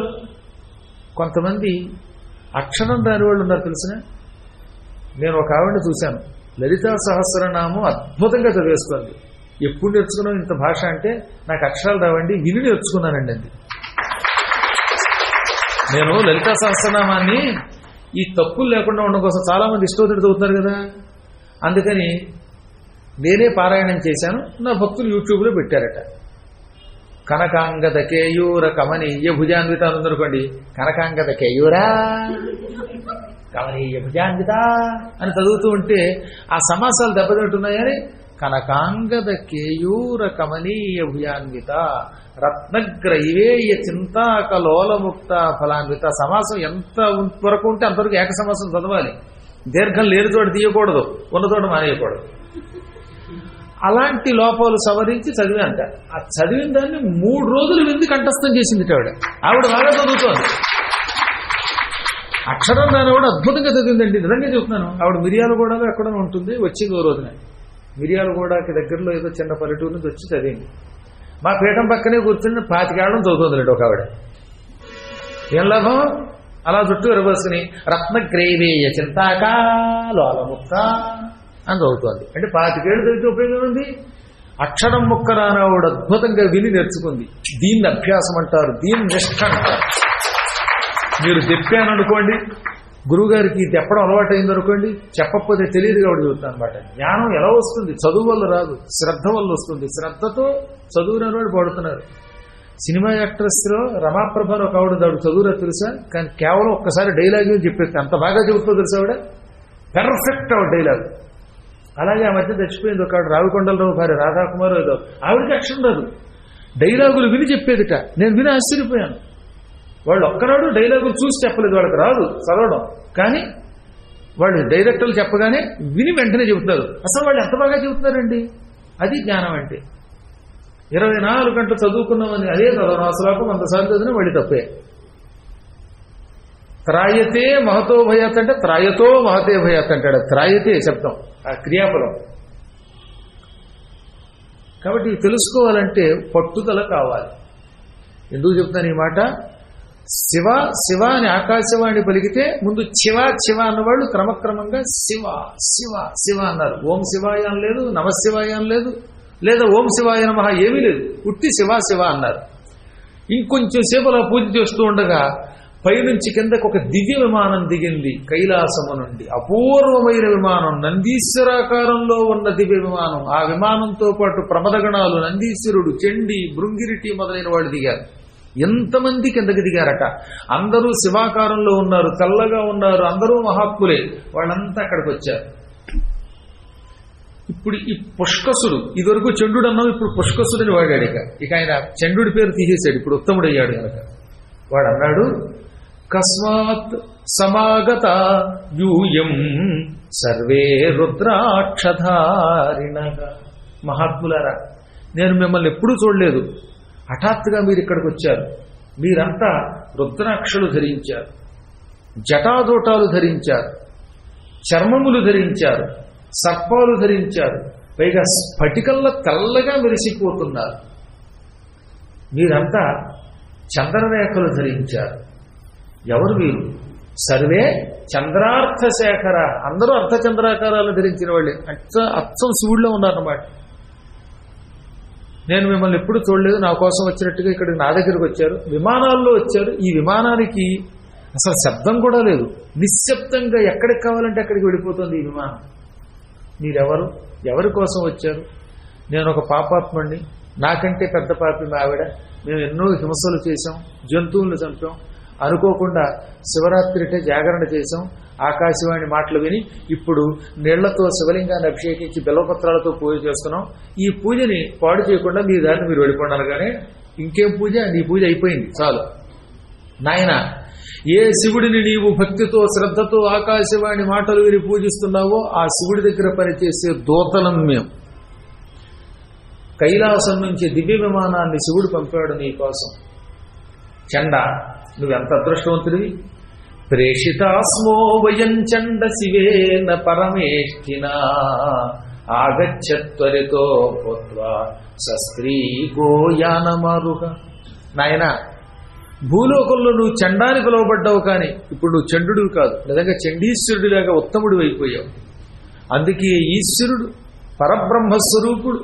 కొంతమంది అక్షరం రాని వాళ్ళు ఉన్నారు తెలిసిన. నేను ఒక ఆవిడని చూశాను, లలితా సహస్రనామం అద్భుతంగా చదివేస్తుంది. ఎప్పుడు నేర్చుకున్నాం ఇంత భాష అంటే, నాకు అక్షరాలు రావండి, విని నేర్చుకున్నానండి అంది. నేను లలితా సహస్రనామాన్ని ఈ తప్పులు లేకుండా ఉండడం కోసం చాలా మంది ఇష్టోత్తరం చదువుతున్నారు కదా, అందుకని నేనే పారాయణం చేశాను. నా భక్తులు యూట్యూబ్లో పెట్టారట. కనకాంగద కేయూర కమనీయ భుజాన్విత అనుకోండి, కనకాంగద కేయూరా కమనీయ భుజాన్విత అని చదువుతూ ఉంటే ఆ సమాసాలు దెబ్బతింటున్నాయని కనకాంగద కేయూర కమనీయ భుజాన్విత రత్నగ్రైవేయ చింతాకలోలముక్త ఫలాన్విత. సమాసం ఎంత వరకు ఉంటే అంతవరకు ఏక సమాసం చదవాలి. దీర్ఘం లేని చోట తీయకూడదు, ఉన్న చోట మానేయకూడదు. అలాంటి లోపాలు సవరించి చదివాంట. ఆ చదివిన దాన్ని 3 రోజులు వింది కంఠస్థం చేసింది ఆవిడ బాగా చదువుతోంది. అక్షరం దాన్ని కూడా అద్భుతంగా చదివిందండి, నిజంగా చెప్తున్నాను. ఆవిడ మిర్యాలగూడలో ఎక్కడో ఉంటుంది, వచ్చింది ఓ రోజున. మిర్యాలగూడకి దగ్గరలో ఏదో చిన్న పల్లెటూరు నుంచి వచ్చి చదివింది. మా పీఠం పక్కనే కూర్చుని 25 ఏళ్ళం చదువుతుంది ఒక ఆవిడ. ఏం లాభం? అలా చుట్టూ విరబోసుకుని రత్నగ్రైవేయ చింతాకాలోలముక్త అని చదువుతోంది. అంటే 25 ఏళ్ళు చదివితే ఉపయోగం ఉంది. అక్షరం ముక్క రానావుడు అద్భుతంగా విని నేర్చుకుంది. దీన్ని అభ్యాసం అంటారు, దీన్ని నిష్ఠ అంటారు. మీరు చెప్పాననుకోండి, గురువుగారికి తెప్పడం అలవాటు అయిందనుకోండి, చెప్పకపోతే తెలియదు కాబట్టి చెబుతాను అనమాట. జ్ఞానం ఎలా వస్తుంది? చదువు వల్ల రాదు, శ్రద్ధ వల్ల వస్తుంది. శ్రద్ధతో చదువురాని వాడు పడుతున్నారు. సినిమా యాక్ట్రెస్లో రమాప్రభ ఒక ఆవిడ, ఆవిడ చదువురా తెలుసా, కానీ కేవలం ఒక్కసారి డైలాగ్ చెప్పేస్తే అంత బాగా చెబుతుందో తెలుసా ఆవిడ, పెర్ఫెక్ట్ ఆవిడ డైలాగ్. అలాగే ఆ మధ్య చచ్చిపోయింది ఒక ఆవిడ, రావికొండలరావు భార్య రాధాకుమార్ ఏదో, ఆవిడకి అక్షరం రాదు, డైలాగులు విని చెప్పేదిట. నేను విని ఆశ్చర్యపోయాను. వాళ్ళు ఒక్కనాడు డైలాగులు చూసి చెప్పలేదు, వాళ్ళకి రాదు చదవడం, కానీ వాళ్ళు డైరెక్టర్లు చెప్పగానే విని వెంటనే చెబుతున్నారు. అసలు వాళ్ళు ఎంత బాగా చెబుతున్నారండి. అది జ్ఞానం అంటే. 24 గంటలు చదువుకున్నామని అదే చదవడం, శ్లోకం అంతసార్లు చదివినా మళ్ళీ తప్పే. త్రాయతే మహతో భయాత్ అంటే త్రాయతో మహతే భయాత్ అంటాడు. త్రాయతే శబ్దం, ఆ క్రియాపదం. కాబట్టి తెలుసుకోవాలంటే పట్టుదల కావాలి. ఎందుకు చెప్తాను ఈ మాట? శివ శివ అని ఆకాశవాణి పలికితే ముందు శివ శివ అన్నవాళ్ళు క్రమక్రమంగా శివ శివ శివ అన్నారు. ఓం శివాయ అని లేదు, నమశివాయ అని లేదు, లేదా ఓం శివాయ నమః ఏమీ లేదు, ఉట్టి శివ శివ అన్నారు. ఇంకొంచెం సేపు అలా పూజ చేస్తూ ఉండగా పైనుంచి కిందకు ఒక దివ్య విమానం దిగింది కైలాసము నుండి. అపూర్వమైన విమానం, నందీశ్వరాకారంలో ఉన్న దివ్య విమానం. ఆ విమానంతో పాటు ప్రమదగణాలు, నందీశ్వరుడు, చండి, భృంగిరిటి మొదలైన వాళ్ళు దిగారు. ఎంతమంది కిందకి దిగారట. అందరూ శివాకారంలో ఉన్నారు, తెల్లగా ఉన్నారు, అందరూ మహాత్ములే. వాళ్ళంతా అక్కడికి వచ్చారు. ఇప్పుడు ఈ పుష్కసుడు, ఇదివరకు చండుడు అన్నాం, ఇప్పుడు పుష్కసుడని వాడాడు. ఇక ఆయన చండుడి పేరు తీసేశాడు, ఇప్పుడు ఉత్తముడు అయ్యాడు కనుక. వాడు అన్నాడు, కస్మాత్ సమాగత యూయం సర్వే రుద్రాక్షధారిణగా. మహాత్ములారా, నేను మిమ్మల్ని ఎప్పుడూ చూడలేదు, హఠాత్తుగా మీరు ఇక్కడికి వచ్చారు. మీరంతా రుద్రాక్షలు ధరించారు, జటాదోటాలు ధరించారు, చర్మములు ధరించారు, సర్పాలు ధరించారు, పైగా స్ఫటికల్లా తెల్లగా మెరిసిపోతున్నారు. మీరంతా చంద్రరేఖలు ధరించారు. ఎవరు వీరు? సర్వే చంద్రార్థశేఖర. అందరూ అర్ధచంద్రాకారాలు ధరించిన వాళ్ళే, అచ్చం శివుడిలో ఉన్నారన్నమాట. నేను మిమ్మల్ని ఎప్పుడు చూడలేదు, నా కోసం వచ్చినట్టుగా ఇక్కడికి నా దగ్గరికి వచ్చారు. విమానాల్లో వచ్చారు. ఈ విమానానికి అసలు శబ్దం కూడా లేదు, నిశ్శబ్దంగా ఎక్కడికి కావాలంటే అక్కడికి వెళ్ళిపోతుంది ఈ విమానం. మీరెవరు? ఎవరి కోసం వచ్చారు? నేను ఒక పాపాత్ముడిని, నాకంటే పెద్ద పాపి మా ఆవిడ. మేము ఎన్నో హింసలు చేశాం, జంతువులను చంపాం, అనుకోకుండా శివరాత్రిటే జాగరణ చేశాం, ఆకాశవాణి మాటలు విని ఇప్పుడు నీళ్లతో శివలింగాన్ని అభిషేకించి బెల్లపత్రాలతో పూజ చేస్తున్నాం. ఈ పూజని పాడు చేయకుండా మీ దారిని మీరు వెళ్ళిపోండారు. కానీ ఇంకేం పూజ? నీ పూజ అయిపోయింది, చాలు. నాయన, ఏ శివుడిని నీవు భక్తితో శ్రద్ధతో ఆకాశవాణి మాటలు విని పూజిస్తున్నావో ఆ శివుడి దగ్గర పనిచేసే దూతలం మేము. కైలాసం నుంచి దివ్య విమానాన్ని శివుడు పంపాడు నీ కోసం. చండ, నువ్వెంత అదృష్టవంతుడివి. ప్రేషితాస్మో వయం చండ శివేన పరమేష్ఠినా ఆగచ్చత్వరితో పోత్వా సస్త్రీ గోయానమారుహ. నాయన, భూలోకంలో నువ్వు చండాని పిలువబడ్డావు, కానీ ఇప్పుడు నువ్వు చండుడివి కాదు, నిజంగా చండీశ్వరుడిలాగా ఉత్తముడు అయిపోయావు. అందుకే ఈశ్వరుడు పరబ్రహ్మస్వరూపుడు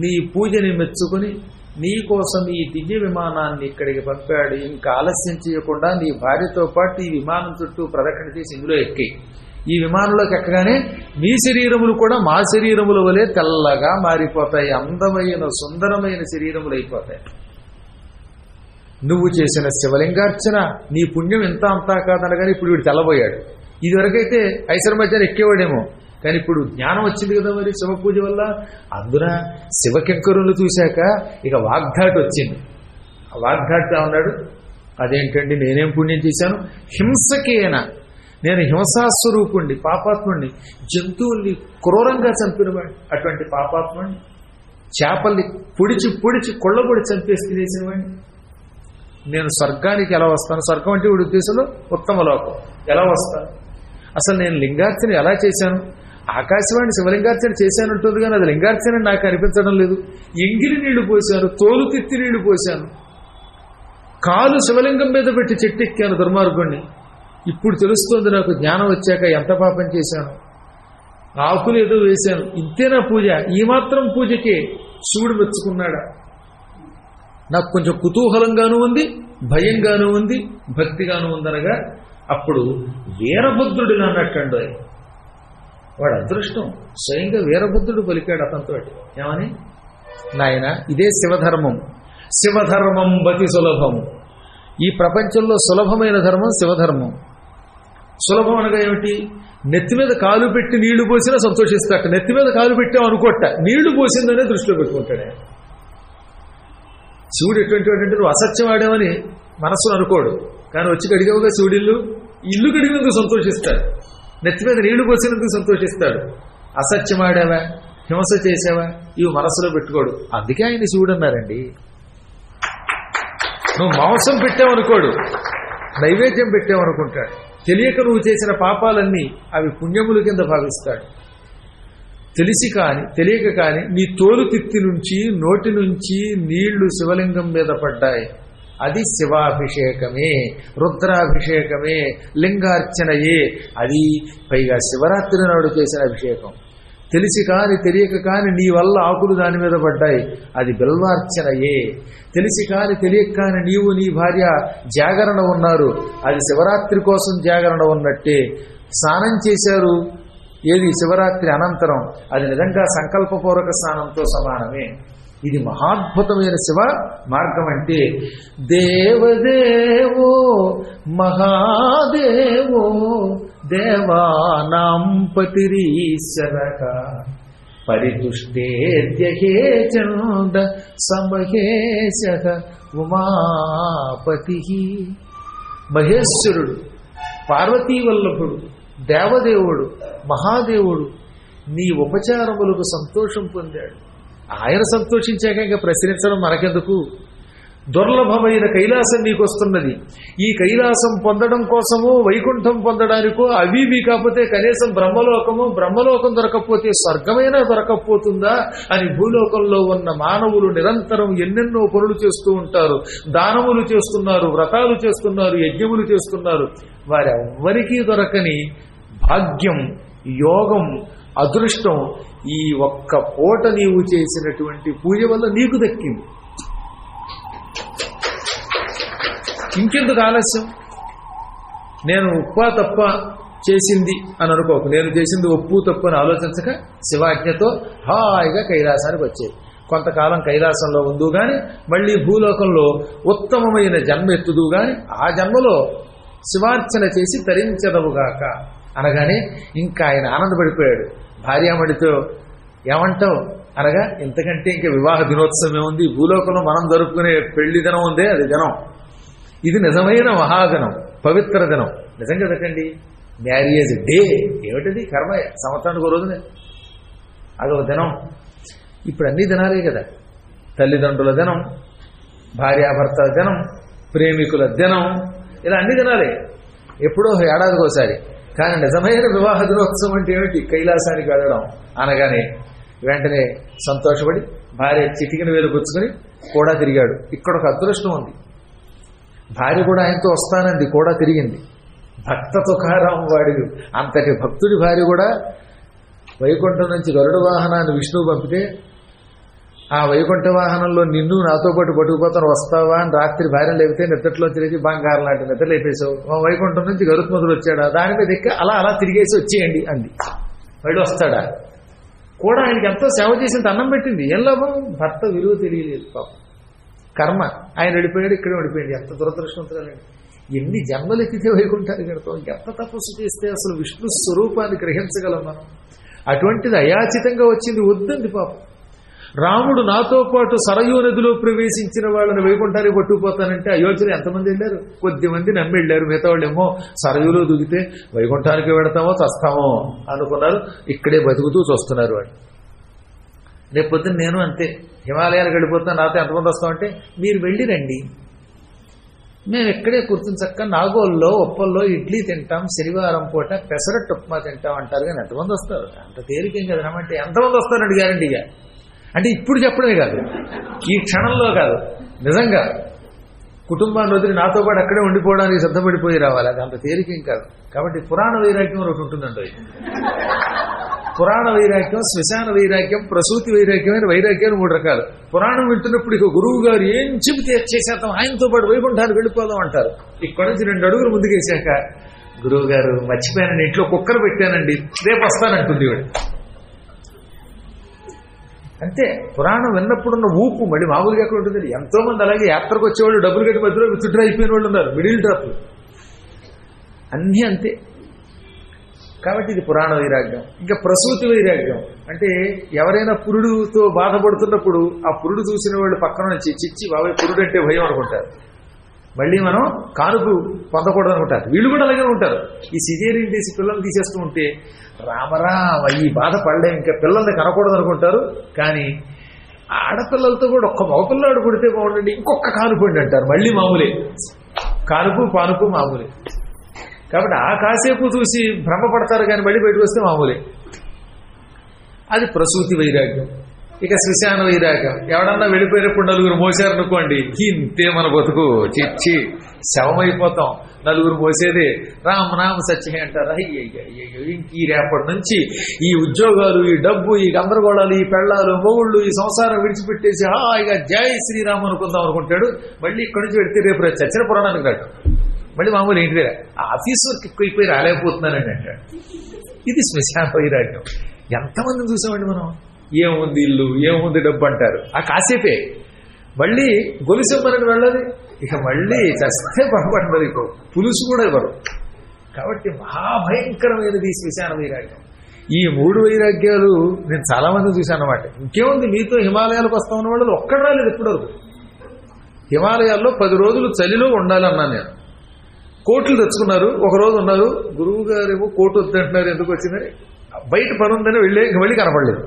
నీ పూజని మెచ్చుకుని నీకోసం ఈ దివ్య విమానాన్ని ఇక్కడికి పంపాడు. ఇంకా ఆలస్యం చేయకుండా నీ భార్యతో పాటు ఈ విమానం చుట్టూ ప్రదక్షిణ చేసి ఇందులో ఎక్కి, ఈ విమానంలోకి ఎక్కగానే మీ శరీరములు కూడా మా శరీరముల వలె తెల్లగా మారిపోతాయి, అందమైన సుందరమైన శరీరములు అయిపోతాయి. నువ్వు చేసిన శివలింగార్చన నీ పుణ్యం ఎంత అంతా కాదనగానే ఇప్పుడు వీడు తెల్లబోయాడు. ఇదివరకైతే ఐశ్వర మధ్యాహ్నం ఎక్కేవాడేమో, కానీ ఇప్పుడు జ్ఞానం వచ్చింది కదా మరి శివ పూజ వల్ల. అందున శివకింకరులు చూశాక ఇక వాగ్ధాటి వచ్చింది. ఆ వాగ్ధాటి ఉన్నాడు, అదేంటండి నేనేం పుణ్యం చేశాను, హింసకేనా, నేను హింసాస్వరూపుణ్ణి, పాపాత్ముణ్ణి, జంతువుల్ని క్రూరంగా చంపినవాడిని, అటువంటి పాపాత్ముణ్ణి, చేపల్ని పొడిచి పొడిచి కొళ్ళబొడి చంపేసి తినేసినవాడిని, నేను స్వర్గానికి ఎలా వస్తాను, స్వర్గం అంటే వీడి ఉద్దేశంలో ఉత్తమ లోకం, ఎలా వస్తాను, అసలు నేను లింగార్చన ఎలా చేశాను, ఆకాశవాణి శివలింగార్చన చేశానంటుంది కానీ అది లింగార్చన నాకు అనిపించడం లేదు. ఎంగిలి నీళ్లు పోశాను, తోలు తిత్తి నీళ్లు పోశాను, కాలు శివలింగం మీద పెట్టి చెట్టెక్కాను దుర్మార్గుణ్ణి. ఇప్పుడు తెలుస్తోంది నాకు జ్ఞానం వచ్చాక ఎంత పాపం చేశాను, ఆకులు ఏదో వేశాను, ఇంతేనా పూజ, ఈ మాత్రం పూజకే శివుడు మెచ్చుకున్నాడా. నాకు కొంచెం కుతూహలంగానూ ఉంది, భయంగానూ ఉంది, భక్తిగానూ ఉందనగా అప్పుడు వీరభద్రుడిగా అన్నట్టండు. వాడు అదృష్టం, స్వయంగా వీరభద్రుడు పలికాడు అతనితో ఏమని, నాయన ఇదే శివధర్మం, శివధర్మం బతి సులభం, ఈ ప్రపంచంలో సులభమైన ధర్మం శివధర్మం. సులభం అనగా ఏమిటి, నెత్తి మీద కాలు పెట్టి నీళ్లు పోసినా సంతోషిస్తాట, నెత్తి మీద కాలు పెట్టాం అనుకోట, నీళ్లు పోసిందనే దృష్టిలో పెట్టుకుంటాడే. శివుడు ఎటువంటి వాడంటే నువ్వు అసత్యం ఆడామని మనస్సును అనుకోడు, కానీ వచ్చి కడిగావుగా శివుడిల్లు, ఇల్లు కడిగినందుకు సంతోషిస్తాడు, నెత్తి మీద నీళ్లు పోసినందుకు సంతోషిస్తాడు. అసత్యం ఆడావా, హింస చేసావా, ఇవి మనస్సులో పెట్టుకోడు. అందుకే ఆయన శివుడు అన్నారండి. నువ్వు మాంసం పెట్టావనుకోడు, నైవేద్యం పెట్టావనుకుంటాడు. తెలియక నువ్వు చేసిన పాపాలన్నీ అవి పుణ్యముల కింద భావిస్తాడు. తెలిసి కాని తెలియక కాని నీ తోలు తిత్తి నుంచి నోటి నుంచి నీళ్లు శివలింగం మీద పడ్డాయి, అది శివాభిషేకమే, రుద్రాభిషేకమే, లింగార్చనయే. అది పైగా శివరాత్రి నాడు చేసిన అభిషేకం. తెలిసి కాని తెలియక కాని నీ వల్ల ఆకులు దాని మీద పడ్డాయి, అది బిల్వార్చనయే. తెలిసి కాని తెలియక కాని నీవు నీ భార్య జాగరణ ఉన్నారు, అది శివరాత్రి కోసం జాగరణ ఉన్నట్టే. స్నానం చేశారు, ఏది శివరాత్రి అనంతరం, అది నిజంగా సంకల్పపూర్వక స్నానంతో సమానమే. ఇది మహాద్భుతమైన శివ మార్గం. అంటే దేవదేవో మహాదేవో దేవానాం పతిరీశ్వరః పరితుష్టేర్యహే చంద సమహేశః ఉమాపతి. మహేశ్వరుడు, పార్వతీవల్లభుడు, దేవదేవుడు, మహాదేవుడు నీ ఉపచారములకు సంతోషం పొందాడు. ఆయన సంతోషించాక ఇంకా ప్రశ్నించడం మనకెందుకు. దుర్లభమైన కైలాసం నీకు వస్తున్నది. ఈ కైలాసం పొందడం కోసమో వైకుంఠం పొందడానికో అవి కాకపోతే కనీసం బ్రహ్మలోకం దొరకకపోతే స్వర్గమైనా దొరకకపోతుందా అని భూలోకంలో ఉన్న మానవులు నిరంతరం ఎన్నెన్నో పనులు చేస్తూ ఉంటారు. దానములు చేస్తున్నారు, వ్రతాలు చేస్తున్నారు, యజ్ఞములు చేస్తున్నారు. వారెవ్వరికీ దొరకని భాగ్యం, యోగం, అదృష్టం ఈ ఒక్క పూట నీవు చేసినటువంటి పూజ వల్ల నీకు దక్కింది. ఇంకెందుకు ఆలస్యం? నేను ఉప్పా తప్ప చేసింది అని అనుకోకు. నేను చేసింది ఒప్పు తప్పు అని ఆలోచించక శివాజ్ఞతో హాయిగా కైలాసానికి వచ్చేది. కొంతకాలం కైలాసంలో ఉందు గాని మళ్ళీ భూలోకంలో ఉత్తమమైన జన్మ ఎత్తుదు గాని ఆ జన్మలో శివార్చన చేసి తరించదవుగాక అనగానే ఇంకా ఆయన ఆనందపడిపోయాడు. భార్యామణితో ఏమంటావు అనగా, ఇంతకంటే ఇంకా వివాహ దినోత్సవం ఏముంది, భూలోకంలో మనం జరుపుకునే పెళ్లి దినం ఉందే అది దినం, ఇది నిజమైన మహాదినం, పవిత్ర దినం. నిజం కదకండి, మ్యారేజ్ డే ఏమిటది, కర్మ, సంవత్సరానికి ఒక రోజునే అదొక దినం. ఇప్పుడు అన్ని దినాలే కదా, తల్లిదండ్రుల దినం, భార్యాభర్తల దినం, ప్రేమికుల దినం, ఇలా అన్ని దినాలే, ఎప్పుడో ఏడాదికి ఒకసారి. కానీ నిజమైన వివాహ దినోత్సవం అంటే ఏమిటి, కైలాసానికి వెళ్ళడం అనగానే వెంటనే సంతోషపడి భార్య చిటికిన వేలు పుచ్చుకొని కూడా తిరిగాడు. ఇక్కడ ఒక అదృష్టం ఉంది, భార్య కూడా ఆయనతో వస్తానంది, కూడా తిరిగింది. భక్త తుకారాం వాడిది, అంతటి భక్తుడి భార్య కూడా వైకుంఠం నుంచి గరుడ వాహనాన్ని విష్ణువు పంపితే ఆ వైకుంఠ వాహనంలో నిన్ను నాతో పాటు పట్టుకుపోతాను వస్తావా అని రాత్రి భార్య లేపితే నిద్రలో తిరిగి బంగారం లాంటి నిద్ర లేపేశావు. వైకుంఠం నుంచి గరుత్మంతుడు వచ్చాడా, దాని మీద ఎక్కి అలా అలా తిరిగేసి వచ్చేయండి అంది. వాడు వస్తాడా కూడా ఆయనకి ఎంతో సేవ చేసింది, అన్నం పెట్టింది. ఏం లాభం? భర్త విలువ తెలియలేదు పాపం. కర్మ. ఆయన వెళ్ళిపోయాడు, ఇక్కడే వెళ్ళిపోయాడు. ఎంత దురదృష్టవంతురాలండి. ఎన్ని జన్మలు ఎక్కితే వైకుంఠానికి వెళ్తాం. ఎంత తపస్సు చేస్తే అసలు విష్ణు స్వరూపాన్ని గ్రహించగలం మనం. అటువంటిది అయాచితంగా వచ్చింది, వద్దంది పాపం. రాముడు నాతో పాటు సరయూ నదిలో ప్రవేశించిన వాళ్ళని వైకుంఠానికి పట్టుకుపోతానంటే అయోధ్యలో ఎంతమంది వెళ్ళారు? కొద్దిమంది నమ్మి వెళ్ళారు. మిగతా వాళ్ళు ఏమో సరయూలో దిగితే వైకుంఠానికి వెడతామో చస్తామో అనుకున్నారు. ఇక్కడే బతుకుతూ చూస్తున్నారు వాళ్ళు. రేపొద్దున నేను అంతే హిమాలయాలకు వెళ్ళిపోతాను, నాతో ఎంతమంది వస్తామంటే మీరు వెళ్ళి రండి, మేము ఇక్కడే కూర్చుని చక్క నాగోల్లో ఉప్పల్లో ఇడ్లీ తింటాం, శనివారం పూట పెసరట్టు ఉప్మా తింటాం అంటారు. కానీ ఎంతమంది వస్తారు? అంత తేలికేం కదా రమ్మంటే. ఎంతమంది వస్తారండి గ్యారంటీగా? అంటే ఇప్పుడు చెప్పడమే కాదు, ఈ క్షణంలో కాదు, నిజంగా కుటుంబాన్ని వదిలి నాతో పాటు అక్కడే ఉండిపోవడానికి సిద్ధపడిపోయి రావాలి. అది అంత తేలికేం కాదు. కాబట్టి పురాణ వైరాగ్యం ఒకటి ఉంటుందండి. పురాణ వైరాగ్యం, శ్మశాన వైరాగ్యం, ప్రసూతి వైరాగ్యం అని వైరాగ్యాలు 3 రకాలు. పురాణం వింటున్నప్పుడు ఇక గురువు గారు ఏం చెబితే చేసేద్దాం, ఆయనతో పాటు వైకుంఠానికి వెళ్ళిపోదాం అంటారు. ఇక్కడ నుంచి 2 అడుగులు ముందుకేసాక గురువు గారు మర్చిపోయానండి, ఇంట్లో కుక్కర్ పెట్టానండి, రేపు వస్తానంటుంది వాడు. అంతే. పురాణం విన్నప్పుడున్న ఊపు మళ్ళీ మామూలుగా ఎక్కడ ఉంటుంది. ఎంతో మంది అలాగే యాత్రకు వచ్చేవాళ్ళు డబ్బులు కట్టి మధ్యలో విత్డ్రా అయిపోయిన వాళ్ళు ఉన్నారు, మిడిల్ డ్రాప్. అన్నీ అంతే. కాబట్టి ఇది పురాణ వైరాగ్యం. ఇంకా ప్రసూతి వైరాగ్యం అంటే ఎవరైనా పురుడుతో బాధపడుతున్నప్పుడు ఆ పురుడు చూసిన వాళ్ళు పక్కన నుంచి చిచ్చి బాబాయ్ పురుడు అంటే భయం అనుకుంటారు. మళ్ళీ మనం కానుపు పొందకూడదు అనుకుంటారు. వీళ్ళు కూడా అలాగే ఉంటారు. ఈ సిజేరియన్ తీసి పిల్లల్ని తీసేస్తూ ఉంటే రామరామ ఈ బాధ పడలే, ఇంకా పిల్లల్ని కనకూడదు అనుకుంటారు. కానీ ఆడపిల్లలతో కూడా ఒక్క మగపిల్లాడు పుడితే బాగుండండి, ఇంకొక కానుపండి అంటారు. మళ్ళీ మామూలే, కానుపు పానుపు మామూలే. కాబట్టి ఆ కాసేపు చూసి భ్రమపడతారు, కానీ మళ్ళీ బయటకు వస్తే మామూలే. అది ప్రసూతి వైరాగ్యం. ఇక శ్మశాన వైరాగ్యం. ఎవడన్నా వెళ్ళిపోయినప్పుడు 4 మోసారనుకోండి, ఇంతే మన బతుకు, చిచ్చి శవమైపోతాం. 4 మోసేదే రామనామ సత్యమే అంటారు. అయ్యయ్యో ఇంక ఈ రేపటి నుంచి ఈ ఉద్యోగాలు, ఈ డబ్బు, ఈ గందరగోళాలు, ఈ పెళ్ళాలు, మొగుళ్ళు, ఈ సంసారం విడిచిపెట్టేసి ఇక జై శ్రీరామ్ అనుకుందాం అనుకుంటాడు. మళ్ళీ ఇక్కడి నుంచి పెడితే రేపు చచ్చిన పురాణానికి రాడు. మళ్ళీ మామూలు ఏంటి ఆఫీస్ వర్క్ ఎక్కువైపోయి రాలేకపోతున్నానండి అంటాడు. ఇది శ్మశాన వైరాగ్యం. ఎంతమందిని చూసామండి మనం. ఏముంది ఇల్లు, ఏముంది డబ్బు అంటారు. ఆ కాసేపే మళ్ళీ గొలుసెమ్మని వెళ్ళదు. ఇక మళ్ళీ చస్తే పొరపడ్డది, పులుసు కూడా ఇవ్వరు. కాబట్టి మహాభయంకరమైనది శ్మశాన వైరాగ్యం. ఈ 3 వైరాగ్యాలు నేను చాలా మంది చూశాను అన్నమాట. ఇంకేముంది, మీతో హిమాలయాలకు వస్తామన్న వాళ్ళు ఒక్కడు రాలేదు ఎప్పటివరకు. హిమాలయాల్లో 10 రోజులు చలిలో ఉండాలన్నాను నేను. కోట్లు తెచ్చుకున్నారు, 1 రోజు ఉన్నారు. గురువు గారేమో కోటు వద్దంటున్నారు, ఎందుకు వచ్చిందని బయట పని ఉందని మళ్ళీ కనపడలేదు.